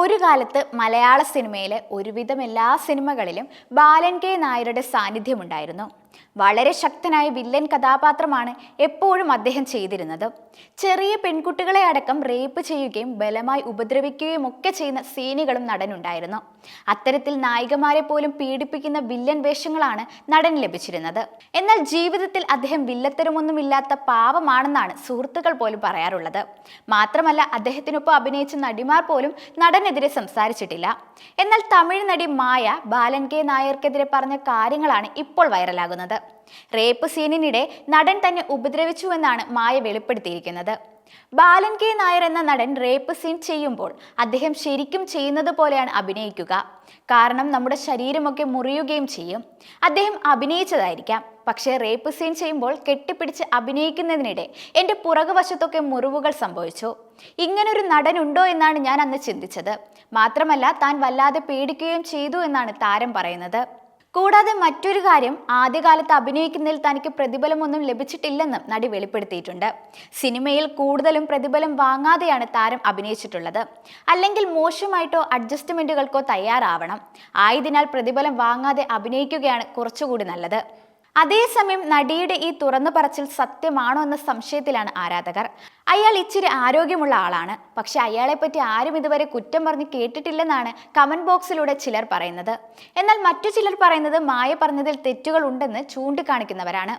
ഒരു കാലത്ത് മലയാള സിനിമയിലെ ഒരുവിധം എല്ലാ സിനിമകളിലും ബാലൻ കെ നായരുടെ സാന്നിധ്യമുണ്ടായിരുന്നു. വളരെ ശക്തനായ വില്ലൻ കഥാപാത്രമാണ് എപ്പോഴും അദ്ദേഹം ചെയ്തിരുന്നത്. ചെറിയ പെൺകുട്ടികളെ അടക്കം റേപ്പ് ചെയ്യുകയും ബലമായി ഉപദ്രവിക്കുകയും ഒക്കെ ചെയ്യുന്ന സീനുകളും നടനുണ്ടായിരുന്നു. അത്തരത്തിൽ നായികമാരെ പോലും പീഡിപ്പിക്കുന്ന വില്ലൻ വേഷങ്ങളാണ് നടന് ലഭിച്ചിരുന്നത്. എന്നാൽ ജീവിതത്തിൽ അദ്ദേഹം വില്ലത്തരമൊന്നുമില്ലാത്ത പാവമാണെന്നാണ് സുഹൃത്തുക്കൾ പോലും പറയാറുള്ളത്. മാത്രമല്ല, അദ്ദേഹത്തിനൊപ്പം അഭിനയിച്ച നടിമാർ പോലും നടനെതിരെ സംസാരിച്ചിട്ടില്ല. എന്നാൽ തമിഴ് നടി മായ ബാലൻ കെ നായർക്കെതിരെ പറഞ്ഞ കാര്യങ്ങളാണ് ഇപ്പോൾ വൈറലാകുന്നത്. റേപ്പ് സീനിനിടെ നടൻ തന്നെ ഉപദ്രവിച്ചുവെന്നാണ് മായ വെളിപ്പെടുത്തിയിരിക്കുന്നത്. ബാലൻ കെ നായർ എന്ന നടൻ റേപ്പ് സീൻ ചെയ്യുമ്പോൾ അദ്ദേഹം ശരിക്കും ചെയ്യുന്നത് പോലെയാണ് അഭിനയിക്കുക. കാരണം നമ്മുടെ ശരീരമൊക്കെ മുറിയുകയും ചെയ്യും. അദ്ദേഹം അഭിനയിച്ചതായിരിക്കാം, പക്ഷേ റേപ്പ് സീൻ ചെയ്യുമ്പോൾ കെട്ടിപ്പിടിച്ച് അഭിനയിക്കുന്നതിനിടെ എൻ്റെ പുറകുവശത്തൊക്കെ മുറിവുകൾ സംഭവിച്ചു. ഇങ്ങനൊരു നടനുണ്ടോ എന്നാണ് ഞാൻ അന്ന് ചിന്തിച്ചത്. മാത്രമല്ല, താൻ വല്ലാതെ പേടിക്കുകയും ചെയ്തു എന്നാണ് താരം പറയുന്നത്. കൂടാതെ മറ്റൊരു കാര്യം, ആദ്യകാലത്ത് അഭിനയിക്കുന്നതിൽ തനിക്ക് പ്രതിഫലമൊന്നും ലഭിച്ചിട്ടില്ലെന്നും നടി വെളിപ്പെടുത്തിയിട്ടുണ്ട്. സിനിമയിൽ കൂടുതലും പ്രതിഫലം വാങ്ങാതെയാണ് താരം അഭിനയിച്ചിട്ടുള്ളത്. അല്ലെങ്കിൽ മോശമായിട്ടോ അഡ്ജസ്റ്റ്മെന്റുകൾക്കോ തയ്യാറാവണം. ആയതിനാൽ പ്രതിഫലം വാങ്ങാതെ അഭിനയിക്കുകയാണ് കുറച്ചുകൂടി നല്ലത്. അതേസമയം നടിയുടെ ഈ തുറന്നു പറച്ചിൽ സത്യമാണോ എന്ന സംശയത്തിലാണ് ആരാധകർ. അയാൾ ഇച്ചിരി ആരോഗ്യമുള്ള ആളാണ്, പക്ഷെ അയാളെപ്പറ്റി ആരും ഇതുവരെ കുറ്റം പറഞ്ഞ് കേട്ടിട്ടില്ലെന്നാണ് കമന്റ് ബോക്സിലൂടെ ചിലർ പറയുന്നത്. എന്നാൽ മറ്റു ചിലർ പറയുന്നത് മായ പറഞ്ഞതിൽ തെറ്റുകൾ ഉണ്ടെന്ന് ചൂണ്ടിക്കാണിക്കുന്നവരാണ്.